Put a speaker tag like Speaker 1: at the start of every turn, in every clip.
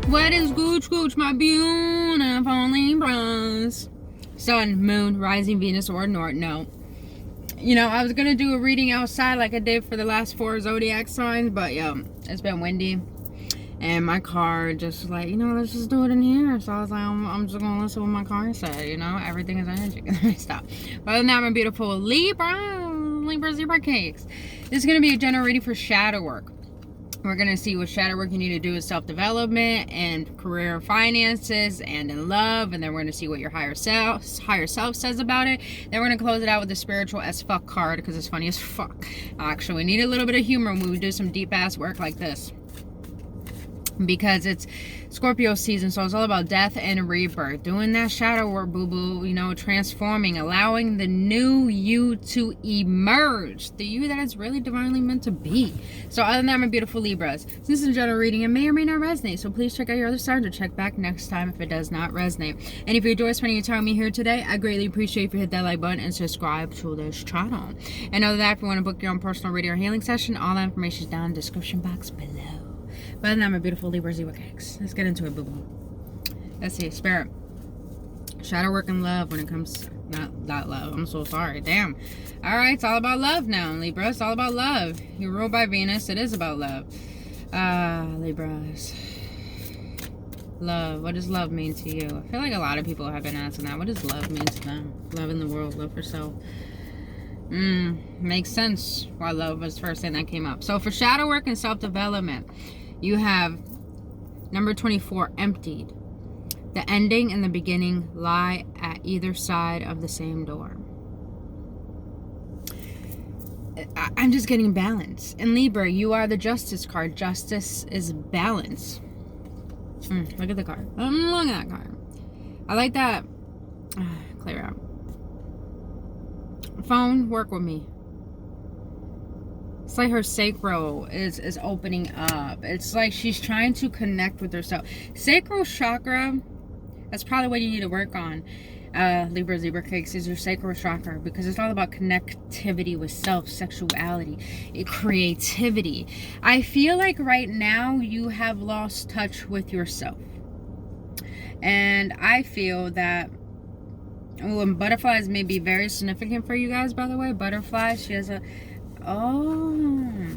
Speaker 1: What is gooch gooch, my beautiful Libras? Sun, moon, rising Venus, or north? No. You know, I was going to do a reading outside like I did for the last 4 zodiac signs, but yeah, it's been windy. And my car just like, you know, let's just do it in here. So I was like, I'm just going to listen to what my car said, you know. Everything is energy. Stop. But other than that, my beautiful Libra cakes. This is going to be a general reading for shadow work. We're going to see what shadow work you need to do with self-development and career and finances and in love. And then we're going to see what your higher self says about it. Then we're going to close it out with the spiritual as fuck card because it's funny as fuck. Actually, we need a little bit of humor when we do some deep ass work like this. Because it's Scorpio season, so it's all about death and rebirth. Doing that shadow work, boo-boo, you know, transforming, allowing the new you to emerge. The you that is really divinely meant to be. So other than that, my beautiful Libras, this is a general reading. It may or may not resonate, so please check out your other signs or check back next time if it does not resonate. And if you enjoy spending your time with me here today, I greatly appreciate if you hit that like button and subscribe to this channel. And other than that, if you want to book your own personal reading or healing session, all that information is down in the description box below. But other than that, my beautiful Libra cakes. Let's get into it, boo-boo. Let's see, spirit. Shadow work and love when it comes... Not that love. I'm so sorry. Damn. Alright, it's all about love now, Libra. It's all about love. You're ruled by Venus. It is about love. Libras. Love. What does love mean to you? I feel like a lot of people have been asking that. What does love mean to them? Love in the world. Love for self. Makes sense why love was the first thing that came up. So for shadow work and self-development, you have number 24, emptied. The ending and the beginning lie at either side of the same door. I'm just getting balance. In Libra, you are the justice card. Justice is balance. Look at the card. Look at that card. I like that. Clear out. Phone, work with me. It's like her sacral is opening up. It's like she's trying to connect with herself. Sacral chakra, that's probably what you need to work on. Libra cakes is your sacral chakra, because it's all about connectivity with self, sexuality, creativity. I feel like right now you have lost touch with yourself. And I feel that and butterflies may be very significant for you guys, by the way. Butterflies, she has a... Oh.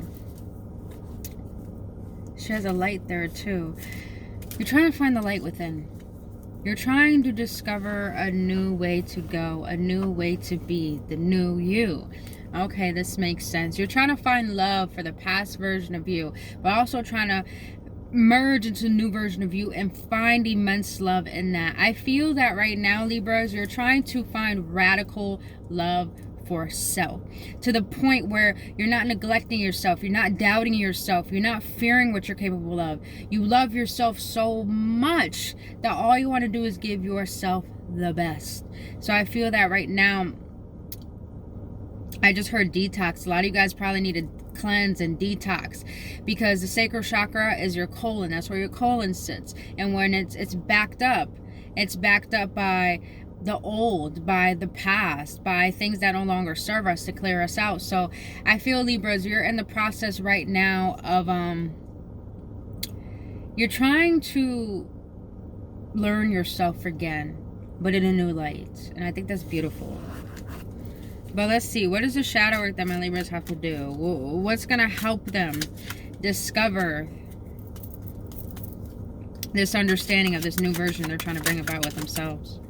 Speaker 1: She has a light there, too. You're trying to find the light within. You're trying to discover a new way to go, a new way to be, the new you. Okay, this makes sense. You're trying to find love for the past version of you, but also trying to merge into a new version of you and find immense love in that. I feel that right now, Libras, you're trying to find radical love for self, to the point where you're not neglecting yourself, you're not doubting yourself, you're not fearing what you're capable of. You love yourself so much that all you want to do is give yourself the best. So I feel that right now, I just heard detox. A lot of you guys probably need to cleanse and detox, because the sacral chakra is your colon. That's where your colon sits. And when it's backed up by the old, by the past, by things that no longer serve us, to clear us out. So I feel, Libras, you're in the process right now of you're trying to learn yourself again, but in a new light. And I think that's beautiful. But let's see, what is the shadow work that my Libras have to do? What's going to help them discover this understanding of this new version they're trying to bring about with themselves?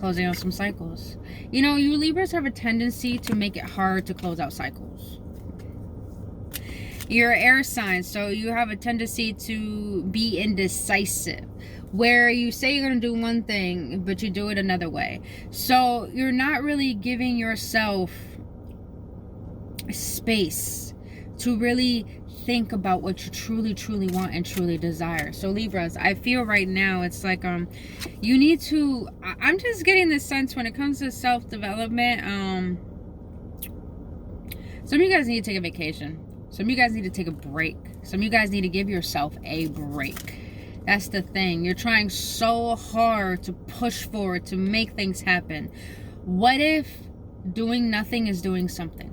Speaker 1: Closing out some cycles. You know, you Libras have a tendency to make it hard to close out cycles. You're air signs, so you have a tendency to be indecisive, where you say you're going to do one thing, but you do it another way. So you're not really giving yourself space to really think about what you truly want and truly desire. So Libras, I feel right now it's like you need to, I'm just getting this sense when it comes to self-development, some of you guys need to take a vacation. Some of you guys need to take a break. Some of you guys need to give yourself a break. That's the thing. You're trying so hard to push forward, to make things happen. What if doing nothing is doing something?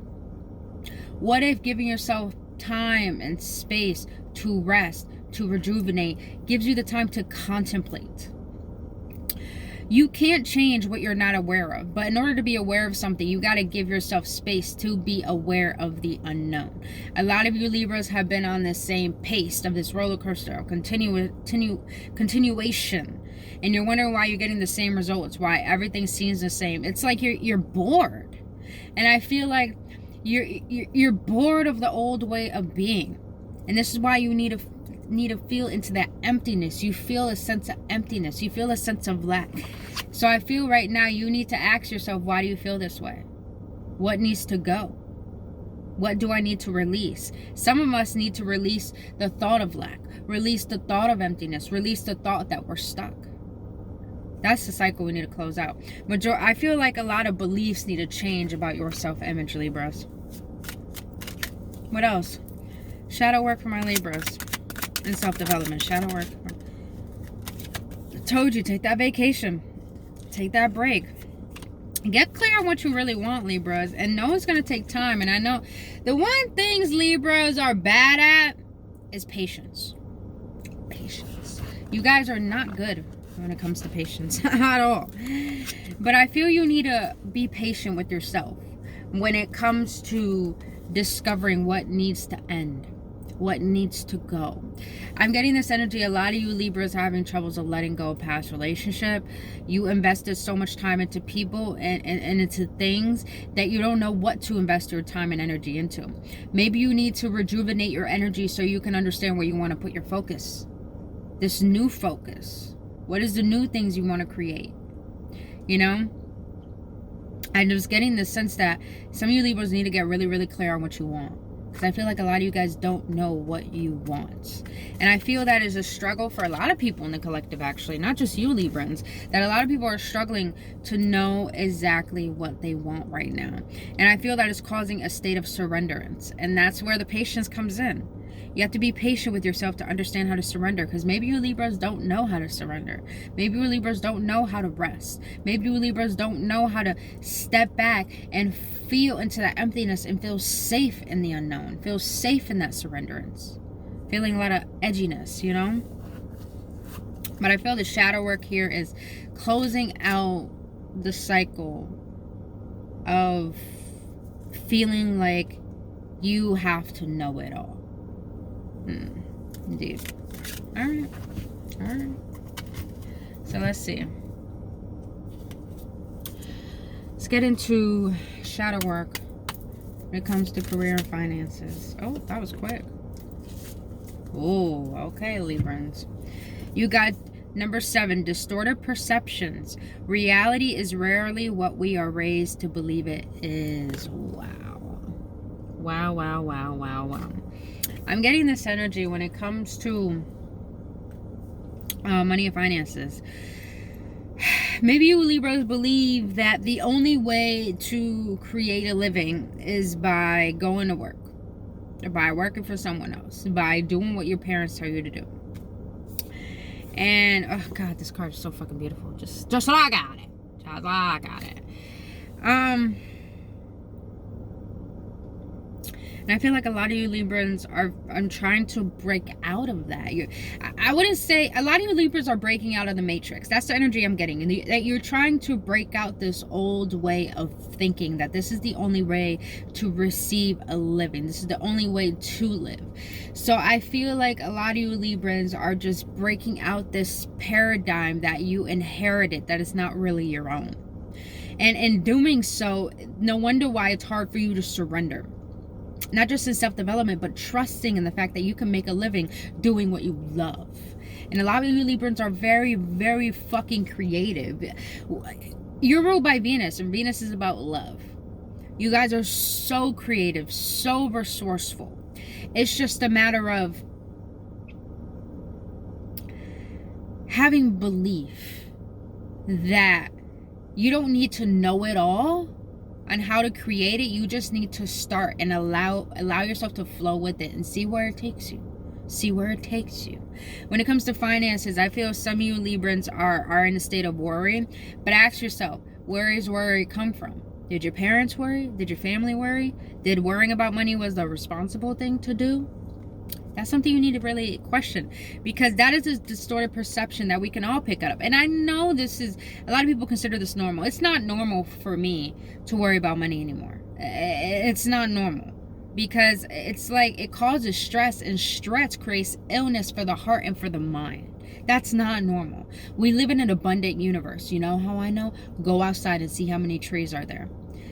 Speaker 1: What if giving yourself time and space to rest, to rejuvenate, gives you the time to contemplate. You can't change what you're not aware of, but in order to be aware of something, you got to give yourself space to be aware of the unknown. A lot of you Libras have been on this same pace of this roller coaster of continuation, and you're wondering why you're getting the same results, why everything seems the same. It's like you're bored, and I feel like you're bored of the old way of being, and this is why you need to feel into that emptiness. You feel a sense of emptiness. You feel a sense of lack. So I feel right now you need to ask yourself, why do you feel this way? What needs to go? What do I need to release? Some of us need to release the thought of lack, release the thought of emptiness, release the thought that we're stuck. That's the cycle we need to close out. I feel like a lot of beliefs need to change about your self-image, Libras. What else? Shadow work for my Libras. And self-development, shadow work. I told you, take that vacation, take that break, get clear on what you really want, Libras, and know it's going to take time. And I know the one things Libras are bad at is patience. You guys are not good when it comes to patience at all, but I feel you need to be patient with yourself when it comes to discovering what needs to end, what needs to go. I'm getting this energy. A lot of you Libras are having troubles of letting go of past relationship. You invested so much time into people and into things that you don't know what to invest your time and energy into. Maybe you need to rejuvenate your energy so you can understand where you want to put your focus. This new focus. What is the new things you want to create? You know? I'm just getting the sense that some of you Libras need to get really, really clear on what you want. Because I feel like a lot of you guys don't know what you want. And I feel that is a struggle for a lot of people in the collective, actually. Not just you Librans. That a lot of people are struggling to know exactly what they want right now. And I feel that is causing a state of surrenderance. And that's where the patience comes in. You have to be patient with yourself to understand how to surrender. Because maybe you Libras don't know how to surrender. Maybe you Libras don't know how to rest. Maybe you Libras don't know how to step back and feel into that emptiness and feel safe in the unknown. Feel safe in that surrenderance. Feeling a lot of edginess, you know? But I feel the shadow work here is closing out the cycle of feeling like you have to know it all. Indeed. Alright. So let's see. Let's get into shadow work when it comes to career and finances. Oh, that was quick. Oh, okay, Librans. You got number 7, distorted perceptions. Reality is rarely what we are raised to believe it is. Wow. I'm getting this energy when it comes to money and finances. Maybe you Libras believe that the only way to create a living is by going to work, or by working for someone else, by doing what your parents tell you to do. And oh god, this card is so fucking beautiful. Just like I got it. Just like I got it. And I feel like a lot of you Librans are trying to break out of that. I wouldn't say a lot of you Libras are breaking out of the matrix. That's the energy I'm getting. And that you're trying to break out this old way of thinking that this is the only way to receive a living. This is the only way to live. So I feel like a lot of you Librans are just breaking out this paradigm that you inherited that is not really your own. And in doing so, no wonder why it's hard for you to surrender. Not just in self-development, but trusting in the fact that you can make a living doing what you love. And a lot of you Librans are very, very fucking creative. You're ruled by Venus, and Venus is about love. You guys are so creative, so resourceful. It's just a matter of having belief that you don't need to know it all on how to create it. You just need to start and allow yourself to flow with it and see where it takes you. See where it takes you. When it comes to finances, I feel some of you Librans are in a state of worry. But ask yourself, where is worry come from? Did your parents worry? Did your family worry? Did worrying about money was the responsible thing to do? That's something you need to really question, because that is a distorted perception that we can all pick up. And I know this is, a lot of people consider this normal. It's not normal for me to worry about money anymore. It's not normal, because it's like it causes stress, and stress creates illness for the heart and for the mind. That's not normal. We live in an abundant universe. You know how I know? Go outside and see how many trees are there.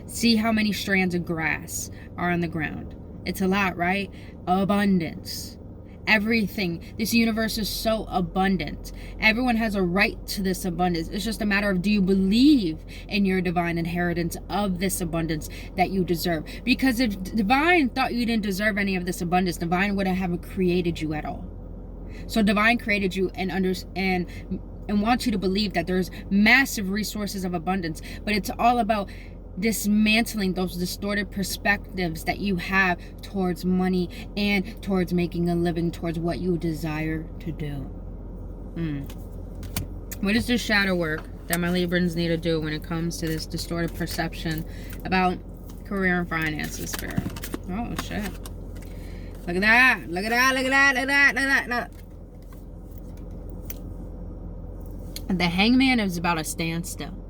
Speaker 1: See how many strands of grass are on the ground. It's a lot, right? Abundance. Everything. This universe is so abundant. Everyone has a right to this abundance. It's just a matter of, do you believe in your divine inheritance of this abundance that you deserve? Because if divine thought you didn't deserve any of this abundance, divine wouldn't have created you at all. So divine created you and wants you to believe that there's massive resources of abundance, but it's all about dismantling those distorted perspectives that you have towards money and towards making a living, towards what you desire to do. What is the shadow work that my Librans need to do when it comes to this distorted perception about career and finances, Spirit? Oh shit, look at that, look at that, look at that, look at that, look at that. The Hangman is about a standstill.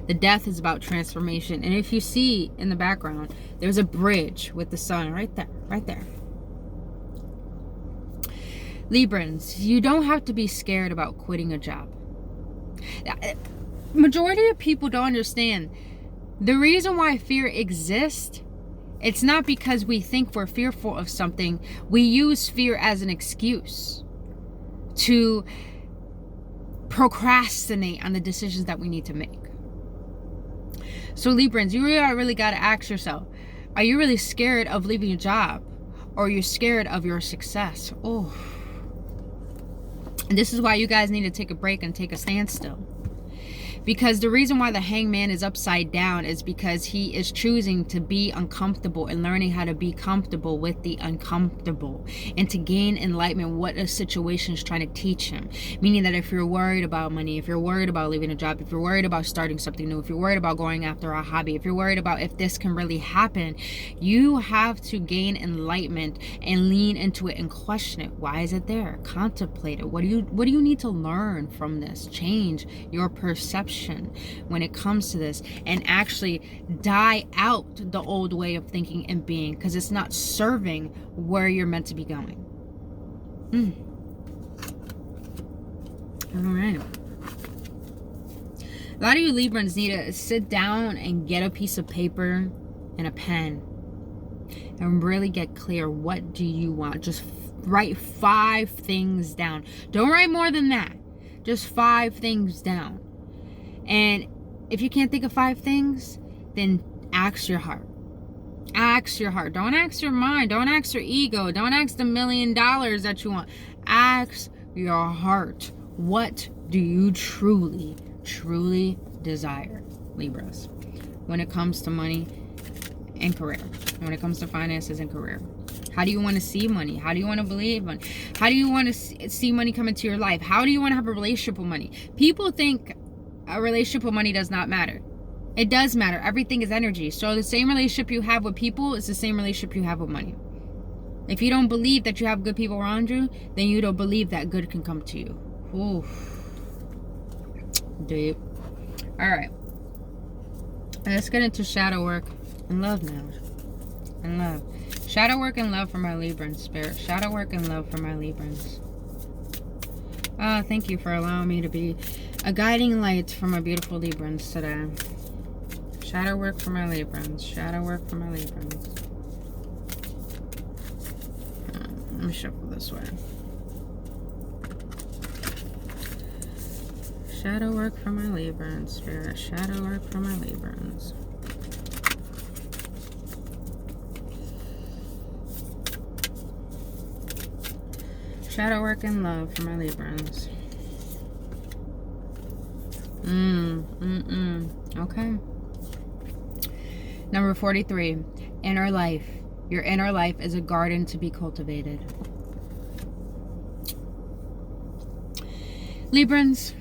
Speaker 1: The Death is about transformation. And if you see in the background, there's a bridge with the sun right there, right there. Librans, you don't have to be scared about quitting a job. Majority of people don't understand. The reason why fear exists, it's not because we think we're fearful of something. We use fear as an excuse to procrastinate on the decisions that we need to make. So Librans, you really got to ask yourself, are you really scared of leaving a job, or are you scared of your success? Oh, and this is why you guys need to take a break and take a standstill. Because the reason why the Hangman is upside down is because he is choosing to be uncomfortable and learning how to be comfortable with the uncomfortable, and to gain enlightenment what a situation is trying to teach him. Meaning that if you're worried about money, if you're worried about leaving a job, if you're worried about starting something new, if you're worried about going after a hobby, if you're worried about if this can really happen, you have to gain enlightenment and lean into it and question it. Why is it there? Contemplate it. What do you need to learn from this? Change your perception when it comes to this, and actually die out the old way of thinking and being, because it's not serving where you're meant to be going. All right. A lot of you Librans need to sit down and get a piece of paper and a pen and really get clear. What do you want? Just write 5 things down. Don't write more than that. Just 5 things down. And if you can't think of 5 things, then ask your heart. Ask your heart. Don't ask your mind. Don't ask your ego. Don't ask the $1 million that you want. Ask your heart. What do you truly, truly desire, Libras, when it comes to money and career? When it comes to finances and career? How do you want to see money? How do you want to believe money? How do you want to see money come into your life? How do you want to have a relationship with money? People think a relationship with money does not matter. It does matter. Everything is energy. So the same relationship you have with people is the same relationship you have with money. If you don't believe that you have good people around you, then you don't believe that good can come to you. Ooh. Deep. Alright. Let's get into shadow work and love now. And love. Shadow work and love for my Librans, Spirit. Shadow work and love for my Librans. Thank you for allowing me to be a guiding light for my beautiful Librans today. Shadow work for my Librans. Shadow work for my Librans. Let me shuffle this way. Shadow work for my Librans, Spirit. Shadow work for my Librans. Shadow work and love for my Librans. Okay. Number 43. Inner life. Your inner life is a garden to be cultivated. Librans,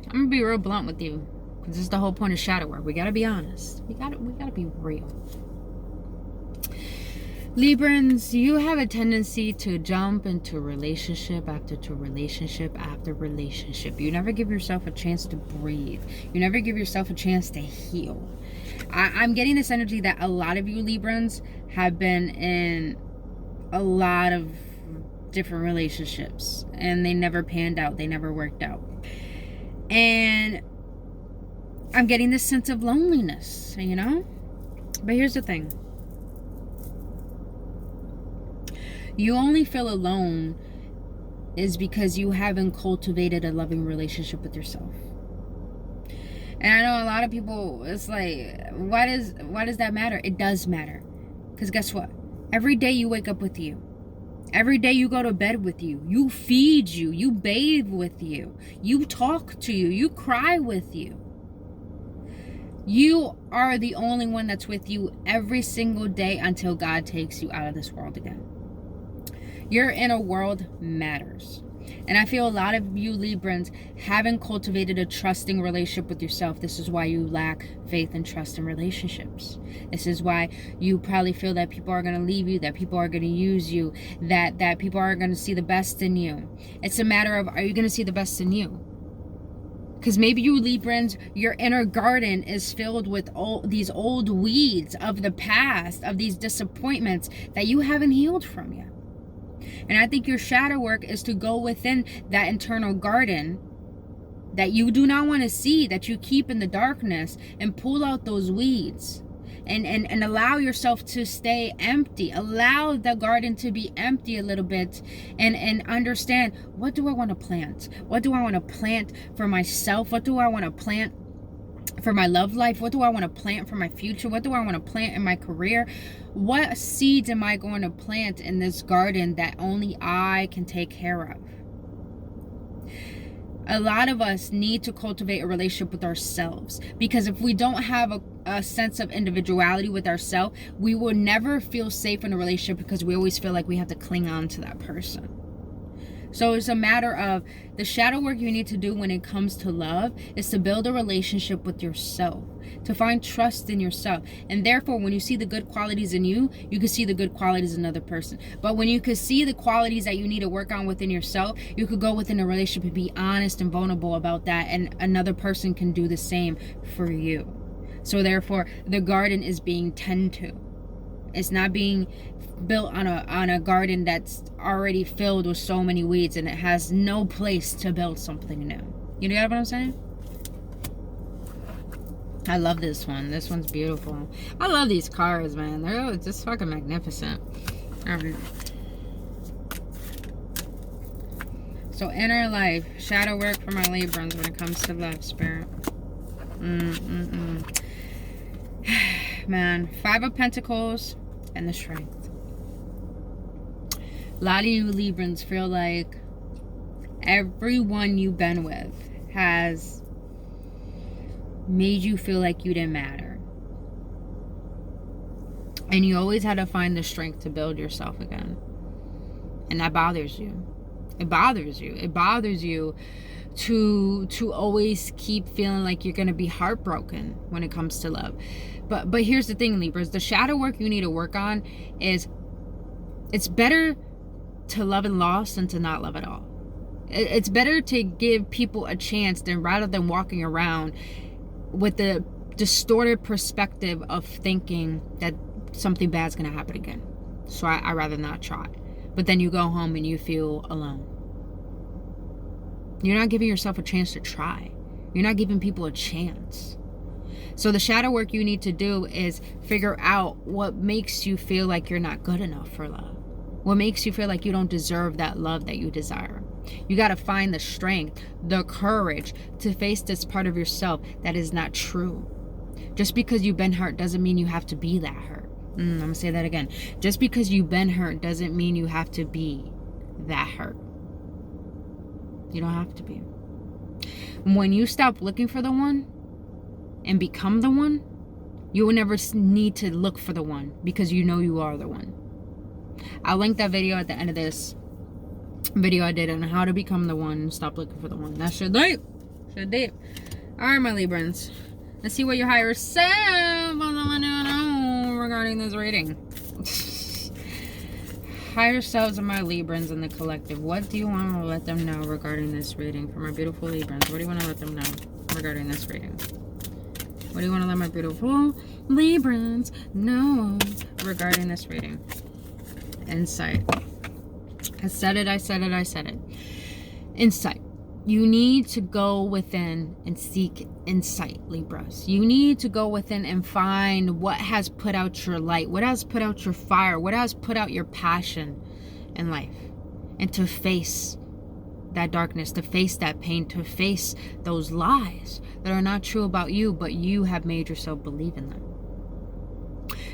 Speaker 1: I'm gonna be real blunt with you, because this is the whole point of shadow work. We gotta be honest. We gotta be real. Librans, you have a tendency to jump into relationship after relationship after relationship. You never give yourself a chance to breathe. You never give yourself a chance to heal. I'm getting this energy that a lot of you Librans have been in a lot of different relationships and they never panned out. They never worked out. And I'm getting this sense of loneliness, you know? But here's the thing. You only feel alone is because you haven't cultivated a loving relationship with yourself. And I know a lot of people, it's like, why does that matter? It does matter. Because guess what? Every day you wake up with you. Every day you go to bed with you. You feed you. You bathe with you. You talk to you. You cry with you. You are the only one that's with you every single day until God takes you out of this world again. Your inner world matters. And I feel a lot of you Librans haven't cultivated a trusting relationship with yourself. This is why you lack faith and trust in relationships. This is why you probably feel that people are going to leave you, that people are going to use you, that people are going to see the best in you. It's a matter of, are you going to see the best in you? Because maybe you Librans, your inner garden is filled with all these old weeds of the past, of these disappointments that you haven't healed from yet. And I think your shadow work is to go within that internal garden that you do not want to see, that you keep in the darkness, and pull out those weeds and allow yourself to stay empty. Allow the garden to be empty a little bit and understand, what do I want to plant? What do I want to plant for myself? What do I want to plant for my love life? What do I want to plant for my future? What do I want to plant in my career? What seeds am I going to plant in this garden that only I can take care of? A lot of us need to cultivate a relationship with ourselves, because if we don't have a sense of individuality with ourselves, we will never feel safe in a relationship, because we always feel like we have to cling on to that person. So it's a matter of the shadow work you need to do when it comes to love is to build a relationship with yourself, to find trust in yourself. And therefore, when you see the good qualities in you, you can see the good qualities in another person. But when you can see the qualities that you need to work on within yourself, you could go within a relationship and be honest and vulnerable about that. And another person can do the same for you. So therefore, the garden is being tended to. It's not being built on a garden that's already filled with so many weeds and it has no place to build something new. You know what I'm saying? I love this one. This one's beautiful. I love these cards, man. They're just fucking magnificent. All right. So inner life, shadow work for my Librans when it comes to love, spirit. Man, 5 of Pentacles and the Strength. A lot of you Librans feel like everyone you've been with has made you feel like you didn't matter. And you always had to find the strength to build yourself again. And that bothers you. It bothers you. It bothers you to always keep feeling like you're going to be heartbroken when it comes to love. But here's the thing, Libras. The shadow work you need to work on is, it's better to love and lost than to not love at all. It's better to give people a chance rather than walking around with the distorted perspective of thinking that something bad's going to happen again. So I rather not try. But then you go home and you feel alone. You're not giving yourself a chance to try. You're not giving people a chance. So the shadow work you need to do is figure out what makes you feel like you're not good enough for love. What makes you feel like you don't deserve that love that you desire. You got to find the strength, the courage to face this part of yourself that is not true. Just because you've been hurt doesn't mean you have to be that hurt. I'm going to say that again. Just because you've been hurt doesn't mean you have to be that hurt. You don't have to be. When you stop looking for the one and become the one, you will never need to look for the one, because you know you are the one. I'll link that video at the end of this video I did on how to become the one and stop looking for the one. That's shit deep. Shit deep. Alright, my Librans. Let's see what your higher self wants to know regarding this reading. higher selves of my Librans in the collective, what do you want to let them know regarding this reading? For my beautiful Librans, what do you want to let them know regarding this reading? What do you want to let my beautiful Librans know regarding this reading? Insight. I said it, I said it, I said it. Insight. You need to go within and seek insight, Libras. You need to go within and find what has put out your light, what has put out your fire, what has put out your passion in life. And to face that darkness, to face that pain, to face those lies that are not true about you, but you have made yourself believe in them.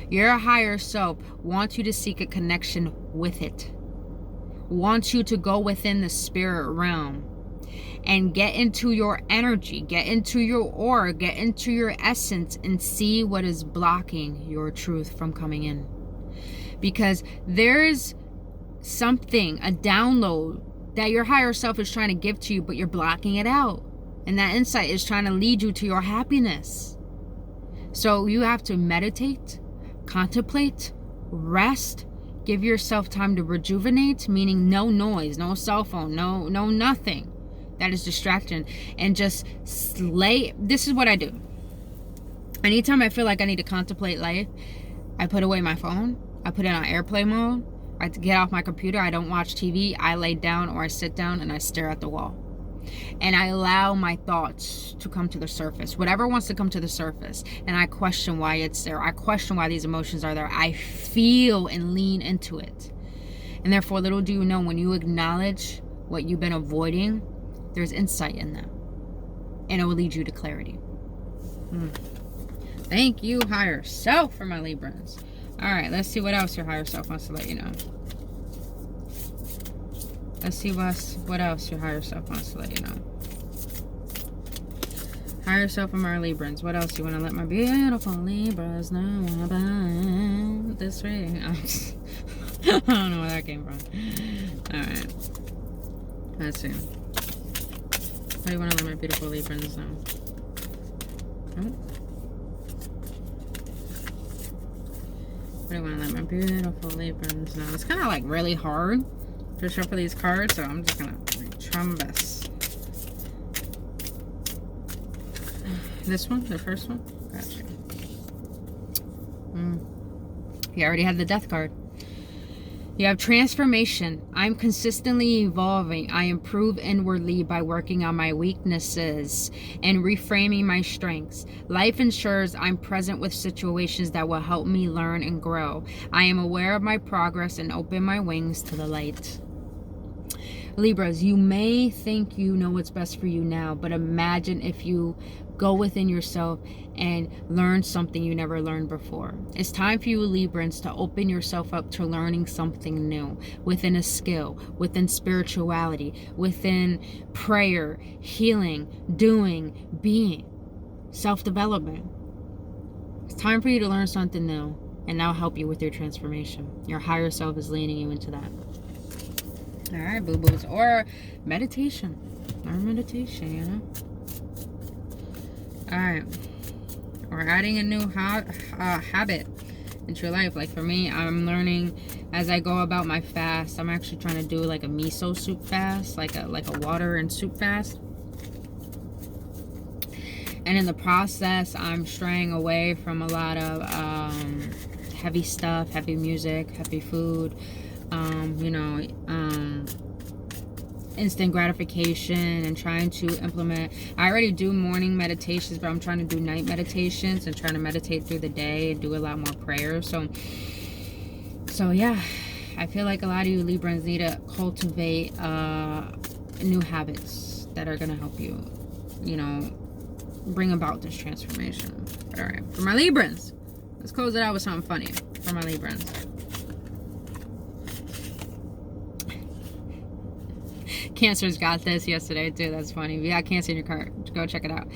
Speaker 1: Your higher self wants you to seek a connection with it. Wants you to go within the spirit realm and get into your energy, get into your aura, get into your essence, and see what is blocking your truth from coming in. Because there's something, a download that your higher self is trying to give to you, but you're blocking it out. And that insight is trying to lead you to your happiness. So you have to meditate, contemplate, rest, give yourself time to rejuvenate, meaning no noise, no cell phone, no nothing. That is distraction. And just slay. This is what I do. Anytime I feel like I need to contemplate life, I put away my phone. I put it on airplane mode. I get off my computer. I don't watch TV. I lay down or I sit down and I stare at the wall. And I allow my thoughts to come to the surface. Whatever wants to come to the surface. And I question why it's there. I question why these emotions are there. I feel and lean into it. And therefore, little do you know, when you acknowledge what you've been avoiding, there's insight in them. And it will lead you to clarity. Thank you, higher self, for my Librans. Alright, let's see what else your higher self wants to let you know. Let's see what else your higher self wants to let you know. Higher self of my Librans. What else you want to let my beautiful Libras know about this reading? I don't know where that came from. Alright. Let's see. What do you want to let my beautiful Librans know? What do you want to let my beautiful Librans know? It's kind of like really hard to shuffle these cards, so I'm just going to try my best. This one? The first one? Gotcha. You already had the death card. You have transformation. I'm consistently evolving. I improve inwardly by working on my weaknesses and reframing my strengths. Life ensures I'm present with situations that will help me learn and grow. I am aware of my progress and open my wings to the light. Libras, you may think you know what's best for you now, but imagine if you go within yourself and learn something you never learned before. It's time for you, Librans, to open yourself up to learning something new within a skill, within spirituality, within prayer, healing, doing, being, self-development. It's time for you to learn something new and now help you with your transformation. Your higher self is leading you into that. All right, boo-boos. Or meditation. Or meditation, you know? All right. Or adding a new habit into your life. Like for me, I'm learning as I go about my fast. I'm actually trying to do like a miso soup fast. Like a water and soup fast. And in the process, I'm straying away from a lot of heavy stuff, heavy music, heavy food. Instant gratification, and trying to implement. I already do morning meditations, but I'm trying to do night meditations and trying to meditate through the day and do a lot more prayers. So yeah, I feel like a lot of you Librans need to cultivate new habits that are going to help you, bring about this transformation. All right, for my Librans, let's close it out with something funny for my Librans. Cancer's got this yesterday too. That's funny. If you got Cancer in your chart, go check it out.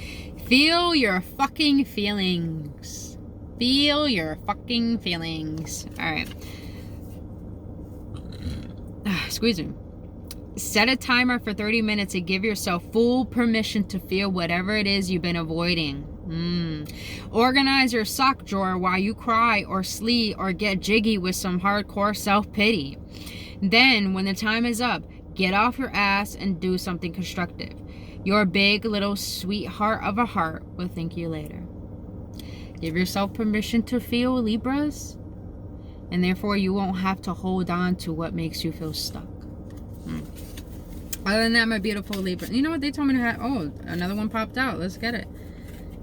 Speaker 1: Feel your fucking feelings. Feel your fucking feelings. All right. Squeeze them. Set a timer for 30 minutes and give yourself full permission to feel whatever it is you've been avoiding. Organize your sock drawer while you cry or sleep or get jiggy with some hardcore self-pity. Then, when the time is up, get off your ass and do something constructive. Your big little sweetheart of a heart will thank you later. Give yourself permission to feel, Libras, and therefore you won't have to hold on to what makes you feel stuck. Other than that, my beautiful Libra. You know what they told me to have? Oh, another one popped out. Let's get it.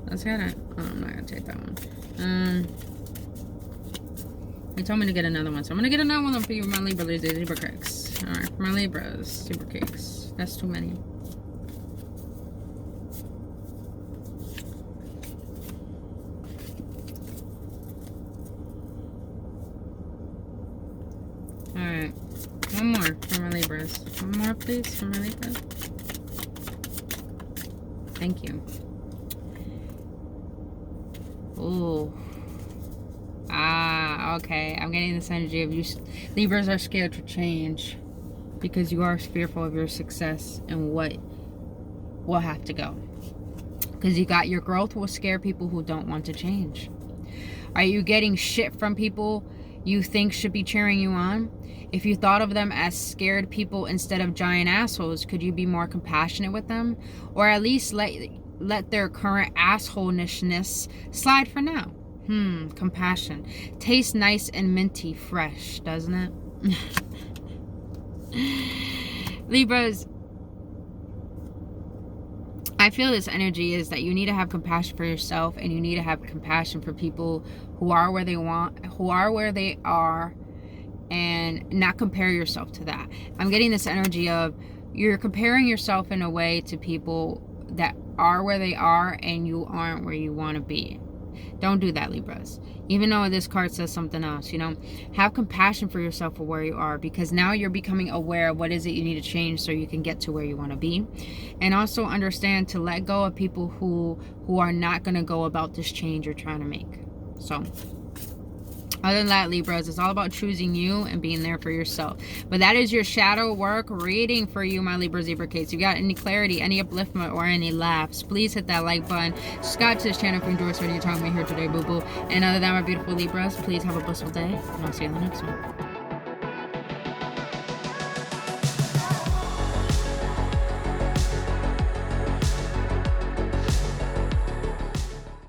Speaker 1: Let's get it. Oh, I'm not going to take that one. They told me to get another one. So I'm going to get another one for you, my Libra cakes. Alright, for my Libras, Libra cakes. That's too many. Alright. One more for my Libras. One more, please, for my Libras. Thank you. Ooh. Ah, okay. I'm getting this energy of you. Libras are scared to change because you are fearful of your success and what will have to go. Because you got your growth will scare people who don't want to change. Are you getting shit from people you think should be cheering you on? If you thought of them as scared people instead of giant assholes, could you be more compassionate with them? Or at least let their current assholeness slide for now? Compassion. Tastes nice and minty fresh, doesn't it? Libras, I feel this energy is that you need to have compassion for yourself, and you need to have compassion for people who are where they are, and not compare yourself to that. I'm getting this energy of you're comparing yourself in a way to people that are where they are and you aren't where you want to be. Don't do that, Libras. Even though this card says something else, you know, have compassion for yourself for where you are, because now you're becoming aware of what is it you need to change so you can get to where you want to be. And also understand to let go of people who are not going to go about this change you're trying to make. So other than that, Libras, it's all about choosing you and being there for yourself. But that is your shadow work reading for you, my Libra Zebra case. You got any clarity, any upliftment, or any laughs, please hit that like button. Subscribe to this channel if you enjoy what you're talking about here today, boo-boo. And other than that, my beautiful Libras, please have a blissful day, and I'll see you in the next one.